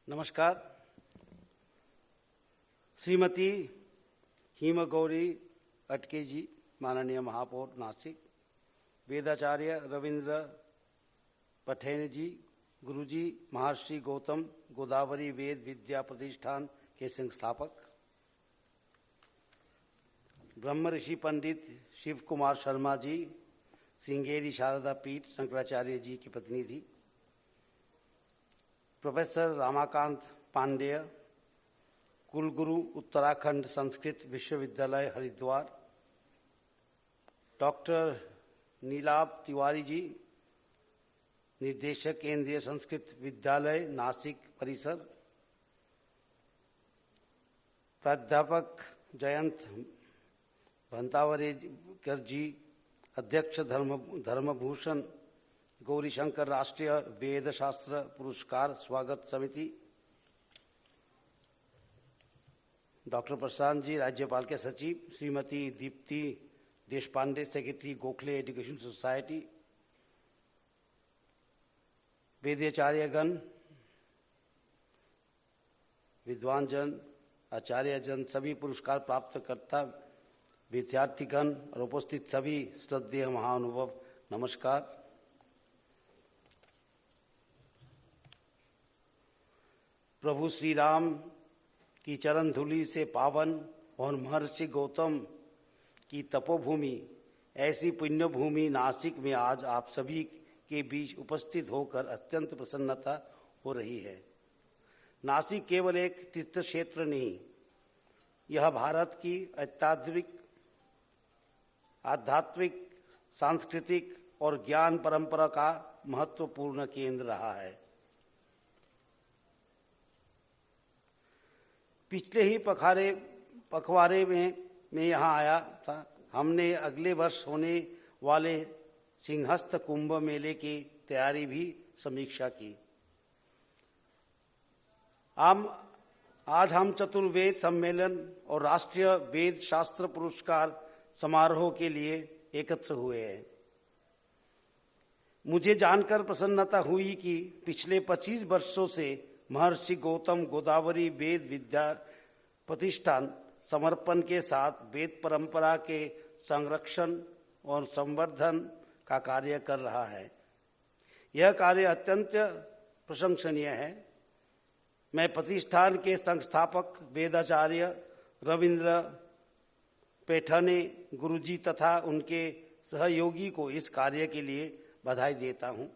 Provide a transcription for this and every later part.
नमस्कार। श्रीमती हिमगौरी अटके जी, माननीय महापौर नासिक, वेदाचार्य रविंद्र पठेन जी, गुरुजी महर्षि गौतम गोदावरी वेद विद्या प्रतिष्ठान के संस्थापक, ब्रह्म ऋषि पंडित शिव कुमार शर्मा जी, श्रृंगेरी शारदा पीठ शंकराचार्य जी के प्रतिनिधि, प्रोफेसर रामाकांत पांडेय, कुलगुरु उत्तराखंड संस्कृत विश्वविद्यालय हरिद्वार, डॉक्टर नीलाभ तिवारी जी, निर्देशक केंद्रीय संस्कृत विद्यालय नासिक परिसर, प्राध्यापक जयंत भंतावरेकर जी, अध्यक्ष धर्मभूषण गौरीशंकर राष्ट्रीय वेद शास्त्र पुरस्कार स्वागत समिति, डॉक्टर प्रशांत जी, राज्यपाल के सचिव, Shrimati Deepti Deshpande, secretary Gokhale education society, वेदाचार्यगण, विद्वानजन, आचार्यजन, सभी पुरस्कार प्राप्तकर्ता, विद्यार्थीगण और उपस्थित सभी श्रद्धेय महानुभव, नमस्कार। प्रभु श्री राम की चरण धूलि से पावन और महर्षि गौतम की तपोभूमि, ऐसी पुण्य भूमि नासिक में आज आप सभी के बीच उपस्थित होकर अत्यंत प्रसन्नता हो रही है। नासिक केवल एक तीर्थ क्षेत्र नहीं, यह भारत की आध्यात्मिक, सांस्कृतिक और ज्ञान परंपरा का महत्वपूर्ण केंद्र रहा है। पिछले ही पखवाड़े में मैं यहाँ आया था। हमने अगले वर्ष होने वाले सिंहस्थ कुंभ मेले की तैयारी भी समीक्षा की। आज हम चतुर्वेद सम्मेलन और राष्ट्रीय वेद शास्त्र पुरस्कार समारोह के लिए एकत्र हुए हैं। मुझे जानकर प्रसन्नता हुई कि पिछले 25 वर्षों से महर्षि गौतम गोदावरी वेद विद्या प्रतिष्ठान समर्पण के साथ वेद परंपरा के संरक्षण और संवर्धन का कार्य कर रहा है। यह कार्य अत्यंत प्रशंसनीय है। मैं प्रतिष्ठान के संस्थापक वेदाचार्य रविंद्र पैठने गुरुजी तथा उनके सहयोगी को इस कार्य के लिए बधाई देता हूँ।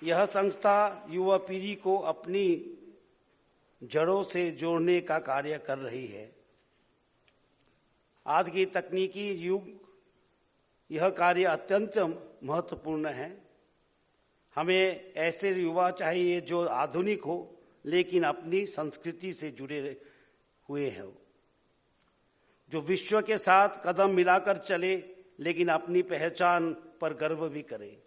यह संस्था युवा पीढ़ी को अपनी जड़ों से जोड़ने का कार्य कर रही है। आज की तकनीकी युग यह कार्य अत्यंत महत्वपूर्ण है। हमें ऐसे युवा चाहिए जो आधुनिक हो लेकिन अपनी संस्कृति से जुड़े हुए हो, जो विश्व के साथ कदम मिलाकर चले लेकिन अपनी पहचान पर गर्व भी करे।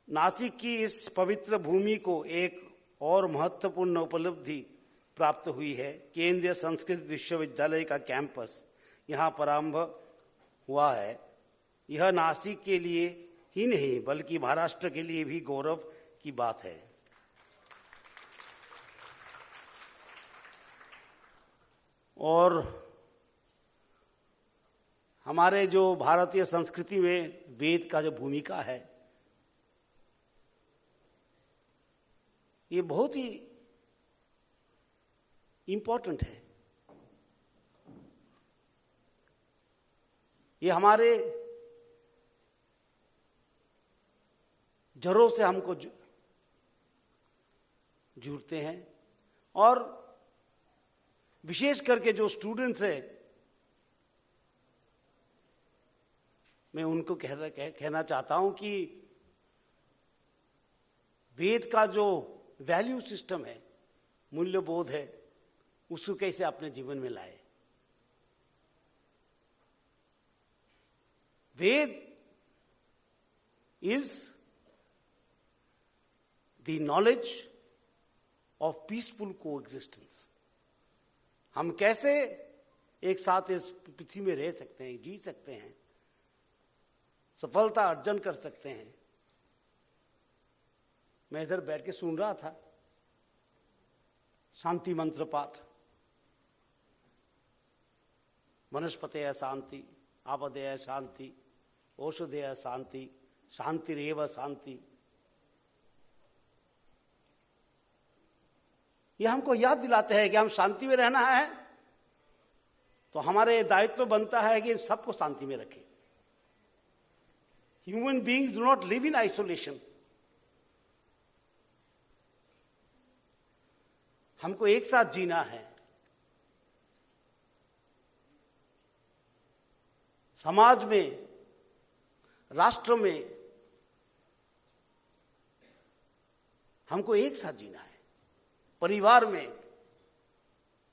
नासिक की इस पवित्र भूमि को एक और महत्वपूर्ण उपलब्धि प्राप्त हुई है। केंद्रीय संस्कृत विश्वविद्यालय का कैंपस यहाँ प्रारंभ हुआ है। यह नासिक के लिए ही नहीं बल्कि महाराष्ट्र के लिए भी गौरव की बात है। और हमारे जो भारतीय संस्कृति में वेद का जो भूमिका है, ये बहुत ही इंपॉर्टेंट है। ये हमारे जड़ों से हमको जुड़ते हैं। और विशेष करके जो स्टूडेंट्स हैं, मैं उनको कहना चाहता हूं कि वेद का जो वैल्यू सिस्टम है, मूल्यबोध है, उसको कैसे अपने जीवन में लाए। Veda is the knowledge of peaceful coexistence. हम कैसे एक साथ इस पृथ्वी में रह सकते हैं, जी सकते हैं, सफलता अर्जन कर सकते हैं। मैं इधर बैठ के सुन रहा था शांति मंत्र पाठ, वनस्पतयः शांति, आपदयः शांति, औषधयः शांति, शांतिरेव शांति। यह हमको याद दिलाते हैं कि हम शांति में रहना है तो हमारे दायित्व बनता है कि सबको शांति में रखें। Human beings do not live in isolation. हमको एक साथ जीना है। समाज में, राष्ट्र में हमको एक साथ जीना है। परिवार में,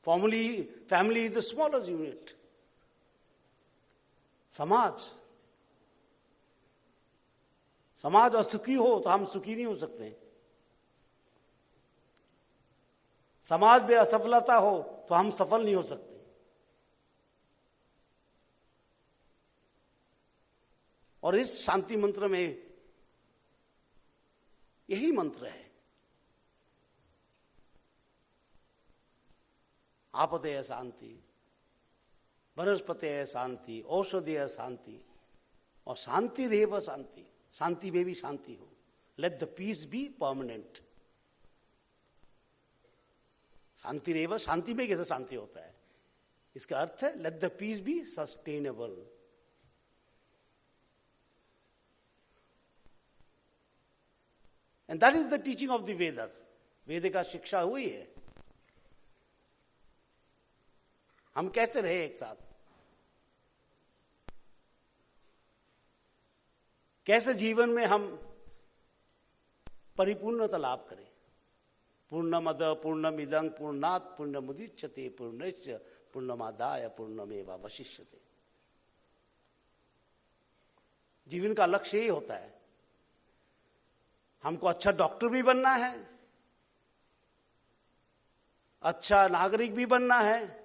family is the smallest unit. समाज असुखी हो तो हम सुखी नहीं हो सकते। समाज में असफलता हो तो हम सफल नहीं हो सकते। और इस शांति मंत्र में यही मंत्र है, आपदयः शांति, वनस्पतयः शांति, औषधयः शांति, और शांतिरेव शांति। शांति में भी शांति हो। Let the peace be permanent. शांतिरेव, शांति में कैसे शांति होता है? इसका अर्थ है let the peace be sustainable. And that is the teaching of the Vedas. Veda का शिक्षा हुई है हम कैसे रहे एक साथ, कैसे जीवन में हम परिपूर्णता लाभ करें। पूर्णमद पूर्णमिदं पूर्णात् पूर्णमुदच्यते पूर्णस्य पूर्णमादाय पूर्णमेवावशिष्यते। जीवन का लक्ष्य यही होता है। हमको अच्छा डॉक्टर भी बनना है, अच्छा नागरिक भी बनना है,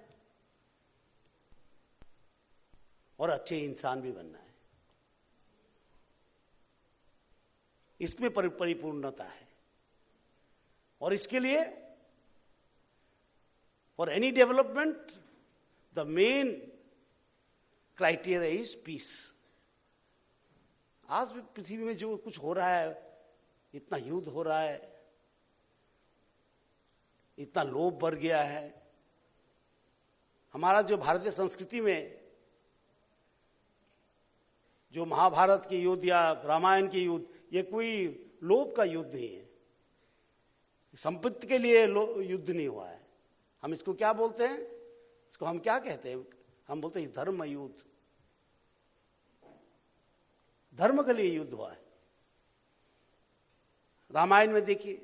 और अच्छे इंसान भी बनना है। इसमें परिपूर्णता है। और इसके लिए for any development the main criteria is peace. आज भी पृथ्वी में जो कुछ हो रहा है, इतना युद्ध हो रहा है, इतना लोभ बढ़ गया है। हमारा जो भारतीय संस्कृति में जो महाभारत के युद्ध या रामायण के युद्ध, ये कोई लोभ का युद्ध नहीं है। संपत्ति के लिए युद्ध नहीं हुआ है। हम इसको क्या बोलते हैं? इसको हम क्या कहते हैं? हम बोलते हैं धर्म युद्ध। धर्म के लिए युद्ध हुआ है। रामायण में देखिए,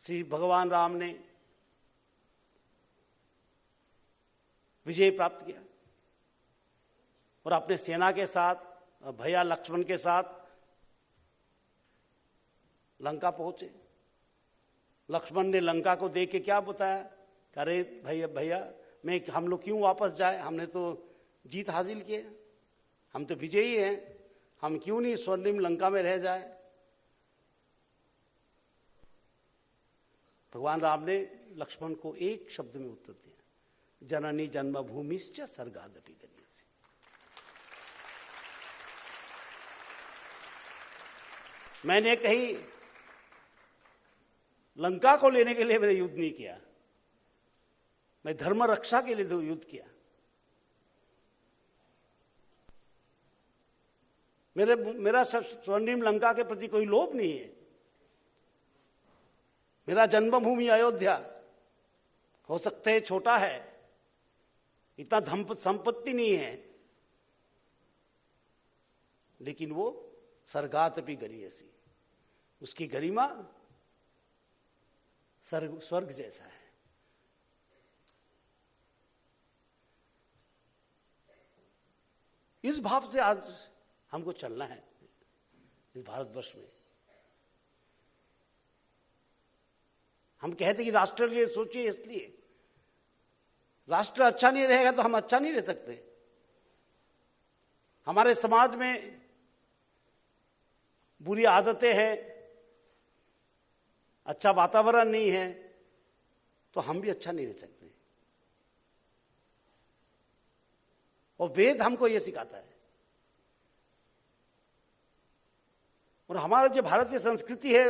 श्री भगवान राम ने विजय प्राप्त किया और अपने सेना के साथ, भैया लक्ष्मण के साथ लंका पहुंचे। लक्ष्मण ने लंका को देख के क्या बताया? अरे भैया हम लोग क्यों वापस जाए? हमने तो जीत हासिल की है, हम तो विजयी हैं, हम क्यों नहीं स्वर्णिम लंका में रह जाए? भगवान राम ने लक्ष्मण को एक शब्द में उत्तर दिया, जननी जन्मभूमिश्च स्वर्गादपि गरीयसी। मैंने कहीं लंका को लेने के लिए मैंने युद्ध नहीं किया, मैं धर्म रक्षा के लिए युद्ध किया। मेरा स्वर्णिम लंका के प्रति कोई लोभ नहीं है। मेरा जन्मभूमि अयोध्या हो सकता है छोटा है, इतना धन संपत्ति नहीं है, लेकिन वो स्वर्गादपि गरीयसी, उसकी गरिमा स्वर्ग जैसा है। इस भाव से आज हमको चलना है इस भारतवर्ष में। हम कहते कि राष्ट्र के लिए सोचिए, इसलिए राष्ट्र अच्छा नहीं रहेगा तो हम अच्छा नहीं रह सकते। हमारे समाज में बुरी आदतें हैं, अच्छा वातावरण नहीं है, तो हम भी अच्छा नहीं रह सकते। और वेद हमको यह सिखाता है। और हमारा जो भारतीय संस्कृति है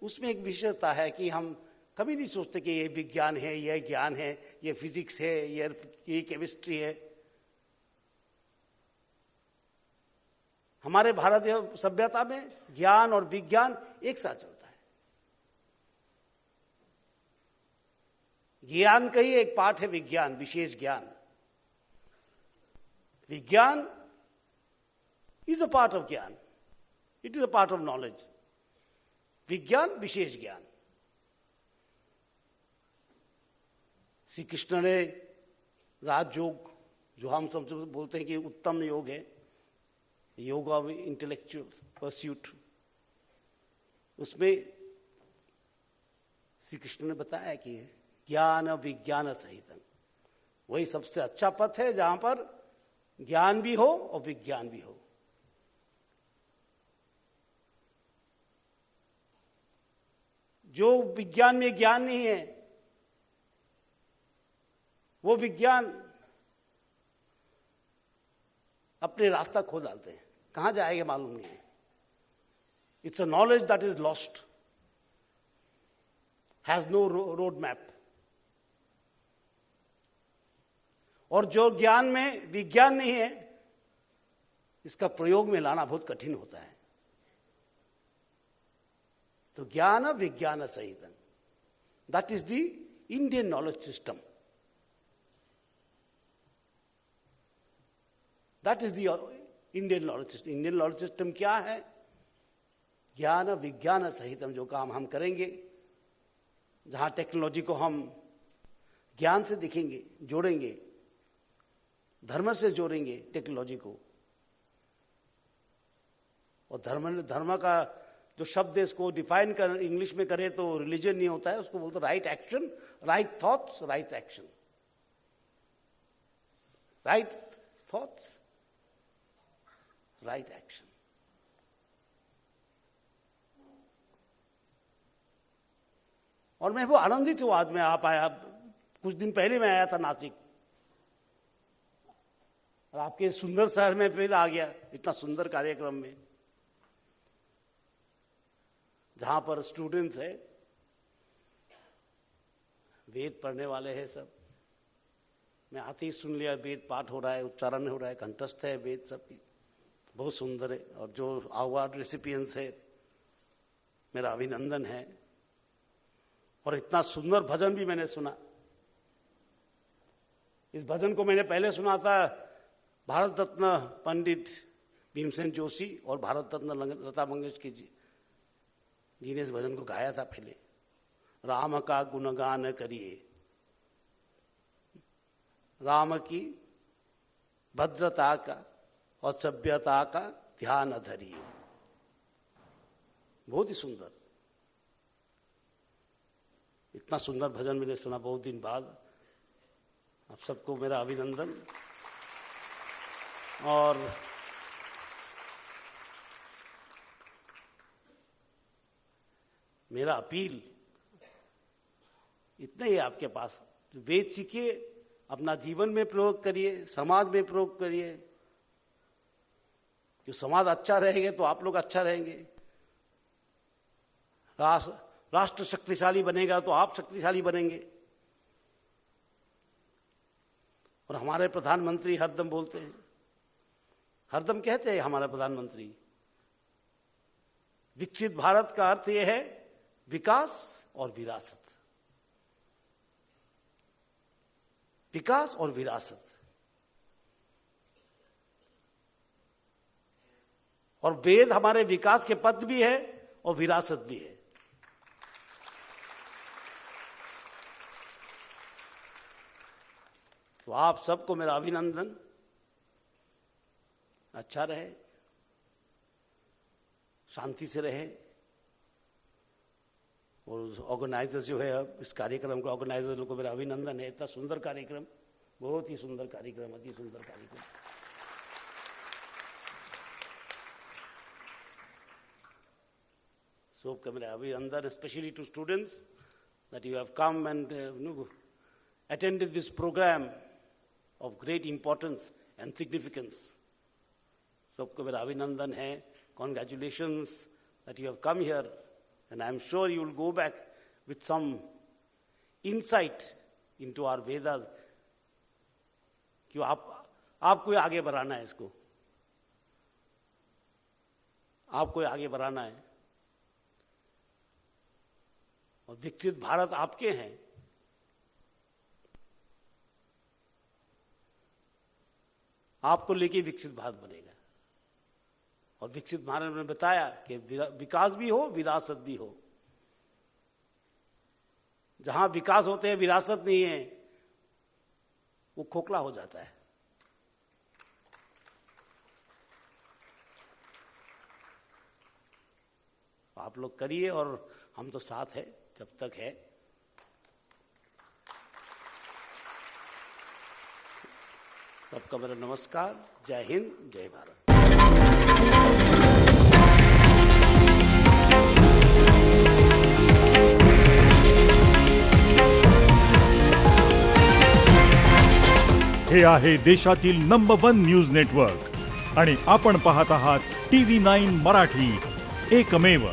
उसमें एक विशेषता है कि हम कभी नहीं सोचते कि ये विज्ञान है, यह ज्ञान है, ये फिजिक्स है, ये केमिस्ट्री है। हमारे भारतीय सभ्यता में ज्ञान और विज्ञान एक साथ चलता है। ज्ञान का ही एक पार्ट है विज्ञान, विशेष ज्ञान। विज्ञान इज अ पार्ट ऑफ ज्ञान, it is a part of knowledge. विज्ञान विशेष ज्ञान। श्री कृष्ण ने राजयोग, जो हम सब बोलते हैं कि उत्तम योग है, योग ऑफ इंटेलेक्चुअल परस्यूट, उसमें श्री कृष्ण ने बताया कि ज्ञान विज्ञान सहितम, वही सबसे अच्छा पथ है जहां पर ज्ञान भी हो और विज्ञान भी हो। जो विज्ञान में ज्ञान नहीं है, वो विज्ञान अपने रास्ता खो डालते हैं, कहां जाएंगे मालूम नहीं है। It's a knowledge that is lost, has no road map. और जो ज्ञान में विज्ञान नहीं है, इसका प्रयोग में लाना बहुत कठिन होता है। तो ज्ञान विज्ञान सहित, that is the Indian knowledge system. That is the Indian knowledge system. Indian knowledge system क्या है? ज्ञान विज्ञान सहित जो काम हम करेंगे, जहां टेक्नोलॉजी को हम ज्ञान से देखेंगे, जोड़ेंगे, धर्म से जोड़ेंगे टेक्नोलॉजी को। और धर्म का जो शब्द है इसको डिफाइन कर इंग्लिश में करे तो रिलीजन नहीं होता है, उसको बोलते right action, right thoughts, right action. Right thoughts, right action. और मैं वो आनंदित हूं, आज मैं आ पाया। कुछ दिन पहले मैं आया था नासिक, और आपके सुंदर शहर में फिर आ गया, इतना सुंदर कार्यक्रम में, जहां पर स्टूडेंट्स है, वेद पढ़ने वाले हैं सब। मैं आते ही सुन लिया, वेद पाठ हो रहा है, उच्चारण हो रहा है, कंठस्थ है वेद सबकी, बहुत सुंदर है। और जो अवार्ड रेसिपिएंट्स है, मेरा अभिनंदन है। और इतना सुंदर भजन भी मैंने सुना। इस भजन को मैंने पहले सुना था भारत रत्न पंडित भीमसेन जोशी और भारत रत्न लता मंगेशकर जी ने इस भजन को गाया था पहले। राम का गुणगान करिए, राम की भद्रता का और सभ्यता का ध्यान धरिए। बहुत ही सुंदर, इतना सुंदर भजन मैंने सुना बहुत दिन बाद। आप सबको मेरा अभिनंदन। और मेरा अपील इतना ही आपके पास, वेद सीखिए, अपना जीवन में प्रयोग करिए, समाज में प्रयोग करिए। जो समाज अच्छा रहेगा तो आप लोग अच्छा रहेंगे। राष्ट्र शक्तिशाली बनेगा तो आप शक्तिशाली बनेंगे। और हमारे प्रधानमंत्री हरदम बोलते हैं, हरदम कहते हैं हमारे प्रधानमंत्री, विकसित भारत का अर्थ यह है विकास और विरासत। विकास और विरासत। और वेद हमारे विकास के पथ भी है और विरासत भी है। तो आप सबको मेरा अभिनंदन। अच्छा रहे, शांति से रहे। और ऑर्गेनाइजर्स जो है, इस कार्यक्रम के ऑर्गेनाइजर को मेरा अभिनंदन है। इतना सुंदर कार्यक्रम, बहुत ही सुंदर कार्यक्रम, अति सुंदर कार्यक्रम। So, Abhinandan, especially to students, that you have come and attended this program of great importance and significance. सबको मेरा अभिनंदन है. Congratulations that you have come here, and I am sure you will go back with some insight into our Vedas. क्यों आपको आगे बढ़ाना है, इसको आपको आगे बढ़ाना है, और विकसित भारत आपके हैं. आपको लेके विकसित भारत बनेगा. और विकसित भारत में बताया कि विकास भी हो, विरासत भी हो. जहां विकास होते हैं, विरासत नहीं है, वो खोखला हो जाता है. आप लोग करिए, और हम तो साथ है जब तक है. सबका मेरा नमस्कार. जय हिंद, जय भारत. हे आहे देशातील नंबर 1 न्यूज नेटवर्क आणि आपण पाहत आहात TV9 मराठी, एकमेव.